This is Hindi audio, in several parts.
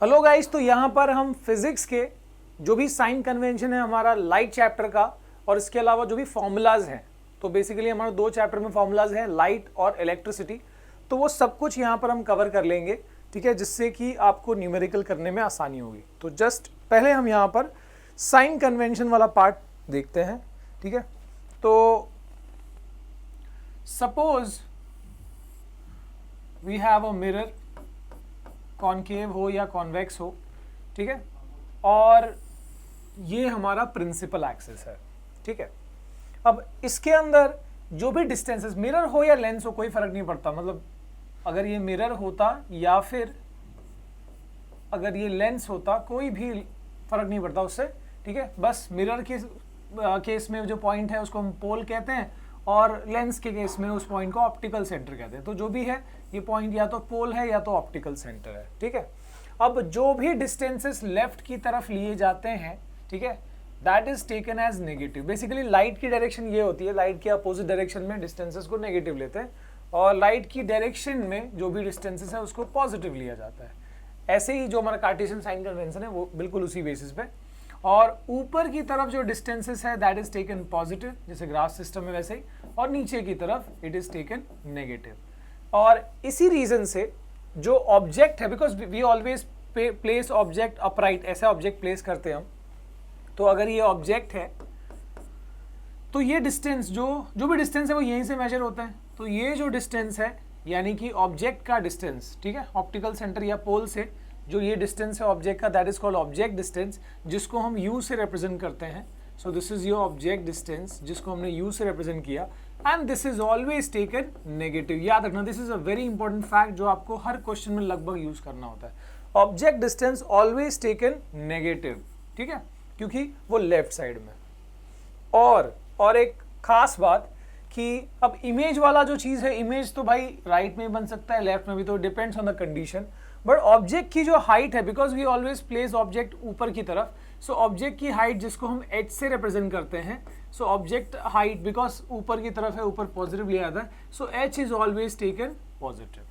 हेलो गाइस, तो यहाँ पर हम फिजिक्स के जो भी साइन कन्वेंशन है हमारा लाइट चैप्टर का, और इसके अलावा जो भी फॉर्मूलाज हैं, तो बेसिकली हमारे दो चैप्टर में फॉर्मूलाज हैं, लाइट और इलेक्ट्रिसिटी। तो वो सब कुछ यहाँ पर हम कवर कर लेंगे, ठीक है, जिससे कि आपको न्यूमेरिकल करने में आसानी होगी। तो जस्ट पहले हम यहाँ पर साइन कन्वेंशन वाला पार्ट देखते हैं, ठीक है। तो suppose we have a mirror, concave हो या कॉन्वेक्स हो, ठीक है, और ये हमारा प्रिंसिपल एक्सिस है, ठीक है। अब इसके अंदर जो भी डिस्टेंसेस, मिरर हो या लेंस हो, कोई फर्क नहीं पड़ता। मतलब अगर ये मिरर होता या फिर अगर ये लेंस होता, कोई भी फर्क नहीं पड़ता उससे, ठीक है। बस मिरर के केस में जो पॉइंट है उसको हम पोल कहते हैं, और लेंस के केस में उस पॉइंट को ऑप्टिकल सेंटर कहते हैं। तो जो भी है ये पॉइंट या तो पोल है या तो ऑप्टिकल सेंटर है, ठीक है। अब जो भी डिस्टेंसेस लेफ्ट की तरफ लिए जाते हैं, ठीक है, that is taken as negative. Basically light की डायरेक्शन ये होती है, लाइट के अपोजिट डायरेक्शन में डिस्टेंसेस को नेगेटिव लेते हैं, और लाइट की डायरेक्शन में जो भी डिस्टेंसेस है उसको पॉजिटिव लिया जाता है। ऐसे ही जो हमारा कार्टेशियन साइन कन्वेंशन है वो बिल्कुल उसी बेसिस पे। और ऊपर की तरफ जो डिस्टेंसेस है दैट इज टेकन पॉजिटिव, जैसे ग्राफ सिस्टम में वैसे ही, और नीचे की तरफ इट इज टेकन नेगेटिव। और इसी रीजन से जो ऑब्जेक्ट है, because we always place object upright, ऐसे ऑब्जेक्ट प्लेस करते हैं हम। तो अगर ये ऑब्जेक्ट है तो ये डिस्टेंस जो भी डिस्टेंस है वो यहीं से मेजर होता है। तो ये जो डिस्टेंस है यानी कि ऑब्जेक्ट का डिस्टेंस, ठीक है, ऑप्टिकल सेंटर या पोल से जो ये डिस्टेंस है ऑब्जेक्ट का, that is called object distance, जिसको हम यू से रिप्रेजेंट करते हैं। So this is your object distance, जिसको हमने यू से रिप्रेजेंट किया, and this is always taken negative. याद रखना, this is a very important fact जो आपको हर क्वेश्चन में लगभग यूज करना होता है। Object distance always taken negative, ठीक है, क्योंकि वो लेफ्ट साइड में। और एक खास बात कि अब इमेज वाला जो चीज है, इमेज तो भाई राइट में बन सकता है, लेफ्ट में भी, तो depends on the condition. But object की जो हाइट है, because we always place object ऊपर की तरफ, सो ऑब्जेक्ट की हाइट जिसको हम एच से रिप्रेजेंट करते हैं, सो ऑब्जेक्ट हाइट बिकॉज ऊपर की तरफ है, ऊपर पॉजिटिव लिया जाता है, so H is always taken positive.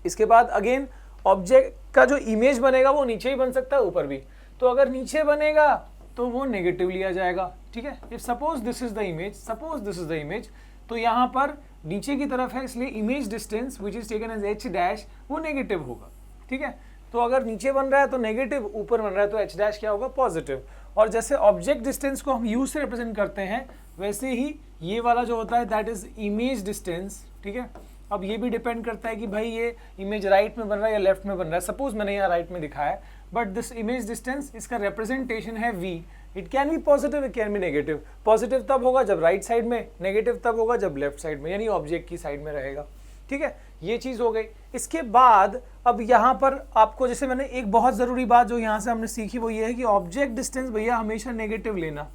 इसके बाद अगेन ऑब्जेक्ट का जो इमेज बनेगा वो नीचे ही बन सकता है, ऊपर भी। तो अगर नीचे बनेगा तो वो नेगेटिव लिया जाएगा, ठीक है। If suppose this is the image, तो यहाँ पर नीचे की तरफ है, इसलिए image distance which is taken as H dash वो नेगेटिव होगा, ठीक है। तो अगर नीचे बन रहा है तो नेगेटिव, ऊपर बन रहा है तो एच डैश क्या होगा, पॉजिटिव। और जैसे ऑब्जेक्ट डिस्टेंस को हम यू से रिप्रेजेंट करते हैं, वैसे ही ये वाला जो होता है दैट इज इमेज डिस्टेंस, ठीक है। अब ये भी डिपेंड करता है कि भाई ये इमेज राइट में बन रहा है या लेफ्ट में बन रहा है। सपोज मैंने यहाँ राइट में दिखाया है, बट दिस इमेज डिस्टेंस, इसका रिप्रेजेंटेशन है v। It can be positive, it can be negative. Positive तब होगा जब राइट साइड में, नेगेटिव तब होगा जब लेफ्ट साइड में, यानी ऑब्जेक्ट की साइड में रहेगा, ठीक है। ये चीज हो गई। इसके बाद अब यहाँ पर आपको, जैसे मैंने एक बहुत जरूरी बात जो यहाँ से हमने सीखी वो ये है कि ऑब्जेक्ट डिस्टेंस भैया हमेशा नेगेटिव लेना।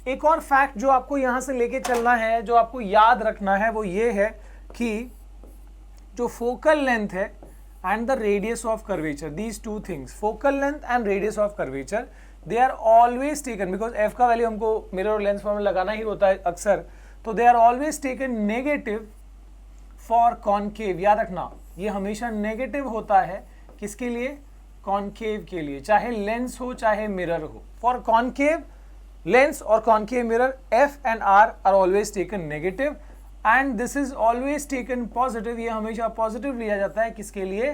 एक और फैक्ट जो आपको यहाँ से लेके चलना है, जो आपको याद रखना है, वो ये है कि जो फोकल लेंथ है and the radius of curvature, these two things, focal length and radius of curvature, they are always taken, because f का वैल्यू हमको मिरर और लेंस फॉर्म में लगाना ही होता है अक्सर, तो they are always taken negative for concave। याद रखना ये हमेशा नेगेटिव होता है, किसके लिए, कॉनकेव के लिए, चाहे लेंस हो चाहे मिरर हो। फॉर कॉनकेव लेंस और concave mirror f and r are always taken negative, and this is always taken positive. ये हमेशा पॉजिटिव लिया जाता है, किसके लिए,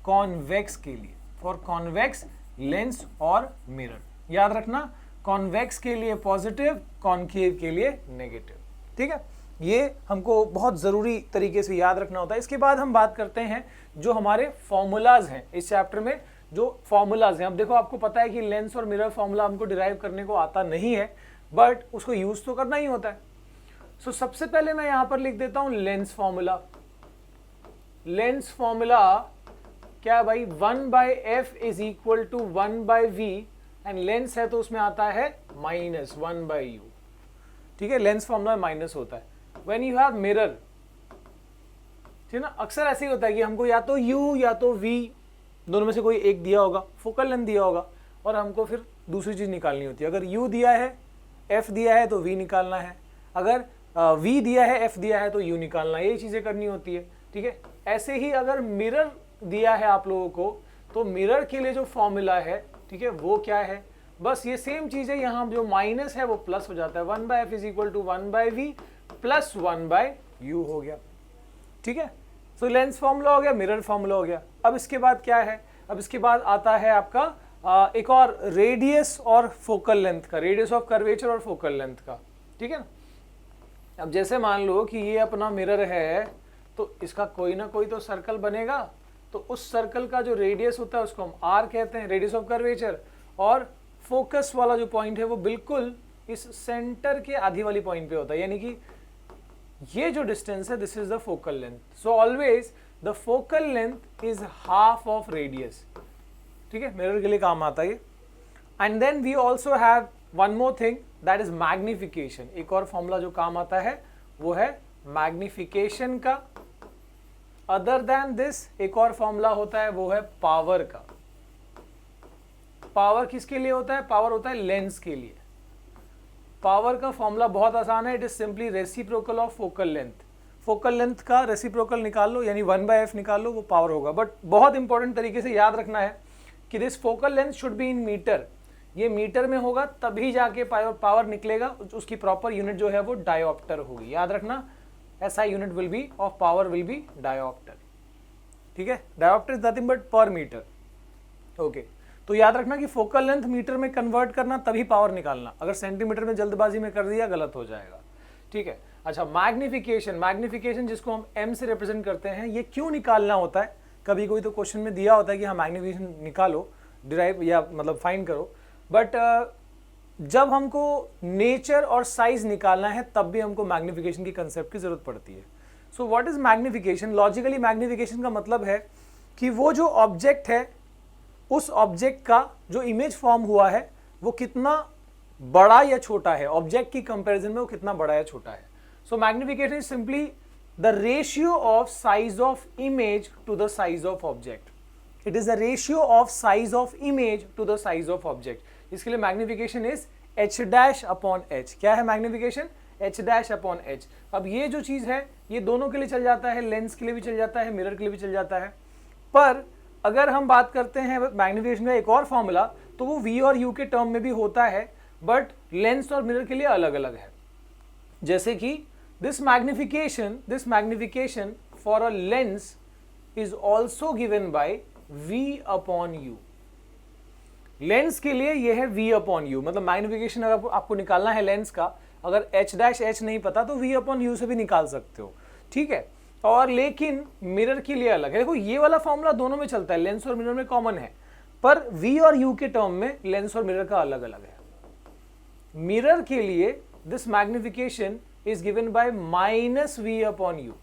कॉन्वेक्स के लिए, फॉर कॉन्वेक्स लेंस और मिरर। याद रखना, कॉन्वेक्स के लिए पॉजिटिव, कॉनकेव के लिए नेगेटिव, ठीक है। ये हमको बहुत ज़रूरी तरीके से याद रखना होता है। इसके बाद हम बात करते हैं जो हमारे फॉर्मूलाज हैं इस चैप्टर में, जो फॉर्मूलाज हैं। अब देखो, आपको पता है कि लेंस और मिरर फॉर्मूला हमको डिराइव करने को आता नहीं है, बट उसको यूज तो करना ही होता है। सो सबसे पहले मैं यहां पर लिख देता हूं लेंस फॉर्मूला। लेंस फॉर्मूला क्या है भाई, 1/f is equal to 1/v, and lens है तो उसमें आता है -1/u, ठीक है। लेंस फॉर्मूला में माइनस होता है। व्हेन यू हैव मिरर, ठीक है ना, अक्सर ऐसे ही होता है कि हमको या तो u या तो v दोनों में से कोई एक दिया होगा, फोकल लेंथ दिया होगा, और हमको फिर दूसरी चीज निकालनी होती है। अगर u दिया है, f दिया है तो v निकालना है, अगर v दिया है, f दिया है तो u निकालना है, ये चीजें करनी होती है, ठीक है। ऐसे ही अगर मिरर दिया है आप लोगों को, तो मिरर के लिए जो फॉर्मूला है, ठीक है, वो क्या है, बस ये सेम चीज है, यहाँ जो माइनस है वो प्लस हो जाता है, 1/f is equal to 1/v plus 1/u हो गया, ठीक है। सो लेंस फॉर्मूला हो गया, मिरर फॉर्मूला हो गया। अब इसके बाद क्या है, अब इसके बाद आता है आपका एक और रेडियस और फोकल लेंथ का, रेडियस ऑफ कर्वेचर और फोकल लेंथ का, ठीक है ना। अब जैसे मान लो कि ये अपना मिरर है, तो इसका कोई ना कोई तो सर्कल बनेगा, तो उस सर्कल का जो रेडियस होता है उसको हम r कहते हैं, रेडियस ऑफ कर्वेचर, और फोकस वाला जो पॉइंट है वो बिल्कुल इस सेंटर के आधी वाली पॉइंट पे होता है, यानी कि ये जो डिस्टेंस है this is the focal length. So always the focal length is half of radius, ठीक है, मिरर के लिए काम आता है। And then we also have one more thing, that is magnification. एक और फॉर्मूला जो काम आता है वो है मैग्निफिकेशन का। अदर देन दिस एक और फॉर्मूला होता है वो है पावर का। पावर किसके लिए होता है, पावर होता है लेंस के लिए। पावर का फॉर्मूला बहुत आसान है, it is simply reciprocal of focal length. Focal length का रेसिप्रोकल निकाल लो, यानी 1/f निकाल लो, वो पावर होगा। बट बहुत इंपॉर्टेंट तरीके से याद रखना है कि this focal length should be in metre, ये मीटर में होगा तभी जाके पावर निकलेगा, उसकी प्रॉपर यूनिट जो है वो डायोप्टर होगी, याद रखना। SI unit will be of power will be dioptre, ठीक है। डायोप्टर इज नथिंग बट पर मीटर, ओके। तो याद रखना कि फोकल लेंथ मीटर में कन्वर्ट करना तभी पावर निकालना, अगर सेंटीमीटर में जल्दबाजी में कर दिया गलत हो जाएगा, ठीक है। अच्छा, मैग्निफिकेशन, मैग्निफिकेशन जिसको हम m से रिप्रेजेंट करते हैं, ये क्यों निकालना होता है, कभी कोई तो क्वेश्चन में दिया होता है कि हाँ मैग्निफिकेशन निकालो, डिराइव या मतलब फाइंड करो, बट जब हमको नेचर और साइज निकालना है तब भी हमको मैग्निफिकेशन की कंसेप्ट की जरूरत पड़ती है। So what is magnification? Logically magnification का मतलब है कि वो जो ऑब्जेक्ट है, उस ऑब्जेक्ट का जो इमेज फॉर्म हुआ है वो कितना बड़ा या छोटा है, ऑब्जेक्ट की कंपैरिजन में वो कितना बड़ा या छोटा है। So magnification is simply the ratio of size of image to the size of object. It is the ratio of size of image to the size of object. इसके लिए मैग्निफिकेशन इज h'/h। क्या है मैग्निफिकेशन? h'/h। अब ये जो चीज है ये दोनों के लिए चल जाता है, लेंस के लिए भी चल जाता है, मिरर के लिए भी चल जाता है। पर अगर हम बात करते हैं मैग्निफिकेशन का एक और फॉर्मूला, तो वो v और u के टर्म में भी होता है, बट लेंस और मिरर के लिए अलग अलग है। जैसे कि this magnification for a lens is also given by v/u। Lens के लिए यह है v/u, मतलब मैग्निफिकेशन अगर आपको निकालना है लेंस का, अगर h'/h नहीं पता तो v/u से भी निकाल सकते हो, ठीक है। और लेकिन मिरर के लिए अलग है। देखो ये वाला फॉर्मूला दोनों में चलता है, लेंस और मिरर में कॉमन है, पर v और u के टर्म में लेंस और मिरर का अलग अलग है। मिरर के लिए this magnification is given bye -v/u,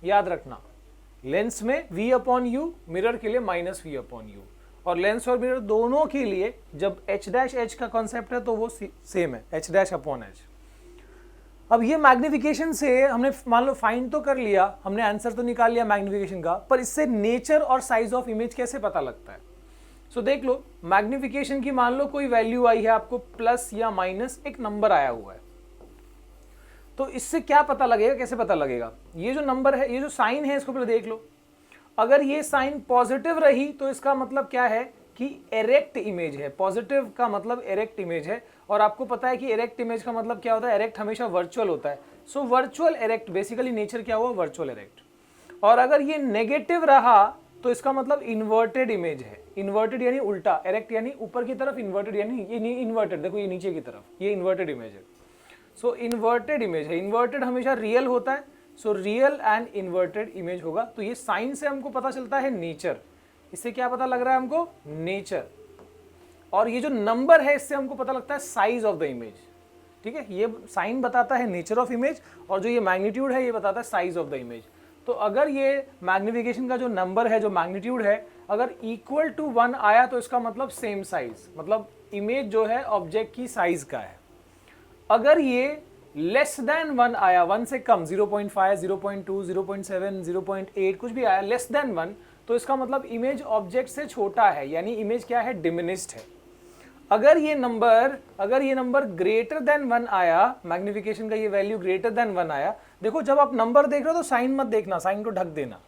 याद रखना। लेंस में v/u, मिरर के लिए -v/u। और लेंस और मिरर दोनों के लिए जब h'/h का कॉन्सेप्ट है तो वो सेम है, h'/h। अब ये मैग्निफिकेशन से हमने मान लो फाइंड तो कर लिया, हमने आंसर तो निकाल लिया मैग्निफिकेशन का, पर इससे नेचर और साइज ऑफ इमेज कैसे पता लगता है? सो देख लो, मैग्निफिकेशन की मान लो कोई वैल्यू आई है आपको, प्लस या माइनस एक नंबर आया हुआ है, तो इससे क्या पता लगेगा, कैसे पता लगेगा? ये जो नंबर है, ये जो साइन है, इसको पहले देख लो। अगर ये साइन पॉजिटिव रही तो इसका मतलब क्या है कि एरेक्ट इमेज है। पॉजिटिव का मतलब एरेक्ट इमेज है, और आपको पता है कि एरेक्ट इमेज का मतलब क्या होता है, एरेक्ट हमेशा वर्चुअल होता है। So virtual erect, basically nature क्या हुआ, वर्चुअल एरेक्ट। और अगर ये नेगेटिव रहा तो इसका मतलब इन्वर्टेड इमेज है। इन्वर्टेड यानी उल्टा, एरेक्ट यानी ऊपर की तरफ, इन्वर्टेड यानी ये इन्वर्टेड, देखो ये नीचे की तरफ, ये इन्वर्टेड इमेज है। सो इन्वर्टेड इमेज है, इन्वर्टेड हमेशा रियल होता है, so real and inverted image होगा। तो ये साइन से हमको पता चलता है नेचर, इससे क्या पता लग रहा है हमको, नेचर। और ये जो नंबर है इससे हमको पता लगता है साइज ऑफ द इमेज, ठीक है। ये साइन बताता है नेचर ऑफ इमेज, और जो ये मैग्नीट्यूड है ये बताता है साइज ऑफ द इमेज। तो अगर ये मैग्निफिकेशन का जो नंबर है, जो मैग्नीट्यूड है, अगर इक्वल टू 1 आया तो इसका मतलब सेम साइज, मतलब इमेज जो है ऑब्जेक्ट की साइज का है। अगर ये लेस देन 1 आया, 1 से कम, 0.5, 0.2, 0.7, 0.8 कुछ भी आया, लेस देन 1, तो इसका मतलब इमेज ऑब्जेक्ट से छोटा है, यानी इमेज क्या है, डिमिनिश्ड है। अगर ये नंबर ग्रेटर देन 1 आया, मैग्निफिकेशन का ये वैल्यू ग्रेटर देन 1 आया, देखो जब आप नंबर देख रहे हो तो साइन मत देखना, साइन को ढक देना,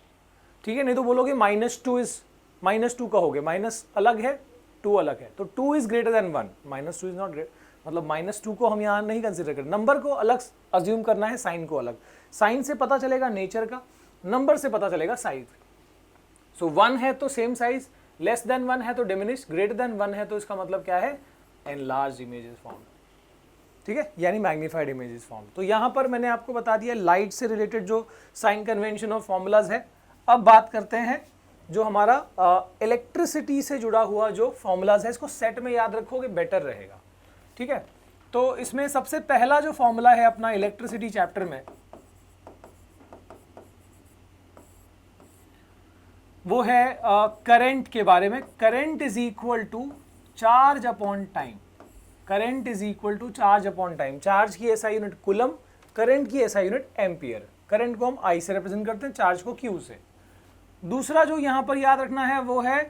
ठीक है, नहीं तो बोलोगे -2 इज -2 का हो गया, माइनस अलग है, 2 अलग है, तो 2 is greater than 1, -2 is not great, मतलब -2 को हम यहाँ नहीं कंसिडर करें, नंबर को अलग अज्यूम करना है, साइन को अलग, साइन से पता चलेगा नेचर का, नंबर से पता चलेगा साइज। सो 1 है तो सेम साइज, लेस देन 1 है तो डिमिनिश, ग्रेटर देन 1 है तो इसका मतलब क्या है, एनलार्ज इमेजेस फॉर्म, ठीक है, यानी मैग्नीफाइड इमेजेस फॉर्म। तो यहाँ पर मैंने आपको बता दिया लाइट से रिलेटेड जो साइन कन्वेंशन और फॉर्मूलाज है। अब बात करते हैं जो हमारा इलेक्ट्रिसिटी से जुड़ा हुआ जो फॉर्मूलाज है, इसको सेट में याद रखोगे बेटर रहेगा, ठीक है। तो इसमें सबसे पहला जो फॉर्मूला है अपना इलेक्ट्रिसिटी चैप्टर में, वो है करंट के बारे में। Current is equal to charge upon time, current is equal to charge upon time. Charge की एसआई यूनिट कूलम, करंट की एसआई यूनिट एम्पियर। करंट को हम आई से रिप्रेजेंट करते हैं, चार्ज को क्यू से। दूसरा जो यहां पर याद रखना है वो है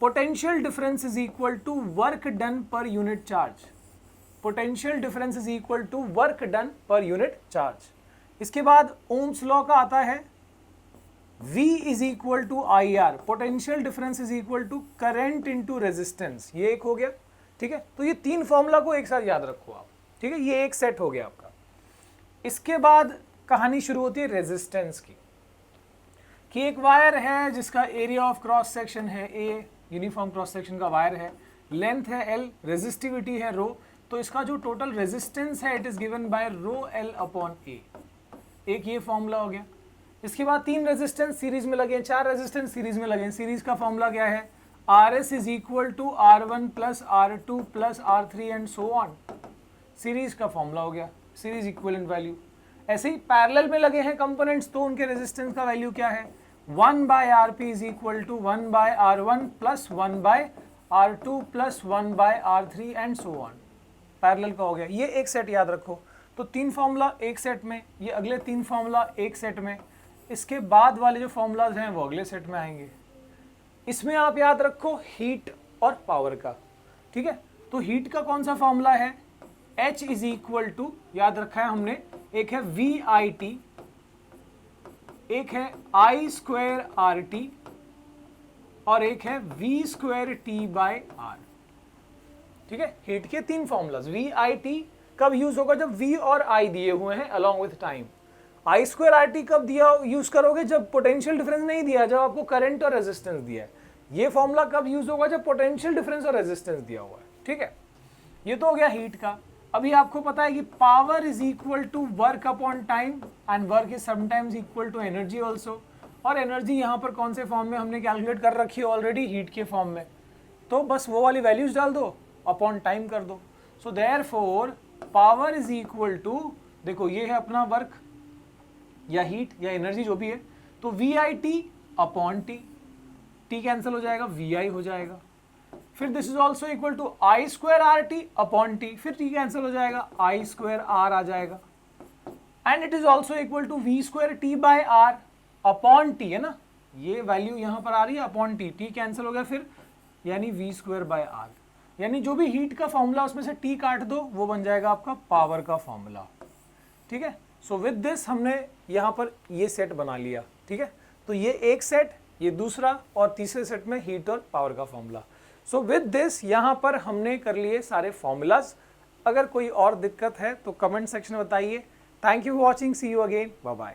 potential difference is equal to work done per unit charge. Potential difference is equal to work done per unit charge. इसके बाद ओम्स लॉ का आता है V is equal to I R, potential difference is equal to current into resistance, ये एक हो गया, ठीक है। तो ये 3 फॉर्मूला को एक साथ याद रखो आप, ठीक है, ये एक सेट हो गया आपका। इसके बाद कहानी शुरू होती है रेजिस्टेंस की, कि एक वायर है जिसका एरिया ऑफ क्रॉस सेक्शन है A, यूनिफॉर्म क्रॉस सेक्शन का वायर है, लेंथ है L, रेजिस्टिविटी है रो, तो इसका जो टोटल रेजिस्टेंस है it is given by rho L upon A। एक ये फॉर्मूला हो गया। इसके बाद 3 रेजिस्टेंस सीरीज में लगे, 4 रेजिस्टेंस सीरीज में लगे। सीरीज का फॉर्मूला क्या है, RS is equal to R1 plus R2 plus R3 and so on. Series का फॉर्मूला हो गया, सीरीज इक्विवेलेंट वैल्यू। ऐसे ही पैरेलल में लगे हैं कंपोनेंट्स, तो उनके रेजिस्टेंस का वैल्यू क्या है, 1 by RP is equal to 1 by R1 plus 1 by R2 plus 1 by R3 and so on. Parallel का हो गया, ये एक सेट याद रखो। तो 3 फॉर्मूला एक सेट में, ये अगले 3 फॉर्मूला एक सेट में, इसके बाद वाले जो फॉर्मूलाज हैं वो अगले सेट में आएंगे। इसमें आप याद रखो हीट और पावर का, ठीक है। तो हीट का कौन सा फॉर्मूला है, H इज इक्वल टू, याद रखा है हमने, एक है VIT, एक है I स्क्वायर RT और एक है V square T by R, ठीक है। हीट के 3 फॉर्मूलाज। VIT कब यूज होगा, जब V और I दिए हुए हैं along with time. I square RT कब दिया यूज करोगे, जब पोटेंशियल डिफरेंस नहीं दिया, जब आपको करंट और रेजिस्टेंस दिया है। ये फॉर्मूला कब यूज होगा, जब पोटेंशियल डिफरेंस और रेजिस्टेंस दिया हुआ है, ठीक है। ये तो हो गया हीट का। अभी आपको पता है कि power is equal to work upon time and work is sometimes equal to energy also. और एनर्जी यहाँ पर कौन से फॉर्म में हमने कैलकुलेट कर रखी है ऑलरेडी, हीट के फॉर्म में। तो बस वो वाली वैल्यूज डाल दो, अपॉन टाइम कर दो। So therefore power is equal to, देखो ये है अपना वर्क या हीट या एनर्जी जो भी है, तो VIT upon T, T cancel हो जाएगा, VI हो जाएगा। फिर this is also equal to I square RT upon T, फिर T कैंसिल हो जाएगा, I स्क्वायर R आ जाएगा। And it is also equal to V square T by R upon T, है ना, ये वैल्यू यहाँ पर आ रही है अपॉन T, T कैंसिल हो गया फिर, यानी V स्क्वायर बाय R। यानी जो भी हीट का फॉर्मूला उसमें से T काट दो, वो बन जाएगा आपका पावर का फॉर्मूला, ठीक है। सो विद दिस हमने यहाँ पर ये सेट बना लिया, ठीक है। तो ये एक सेट, ये दूसरा, और तीसरे सेट में हीट और पावर का फॉर्मूला। सो विद दिस यहाँ पर हमने कर लिए सारे फॉर्मूलाज। अगर कोई और दिक्कत है तो कमेंट सेक्शन में बताइए। Thank you for watching, see you again, bye bye.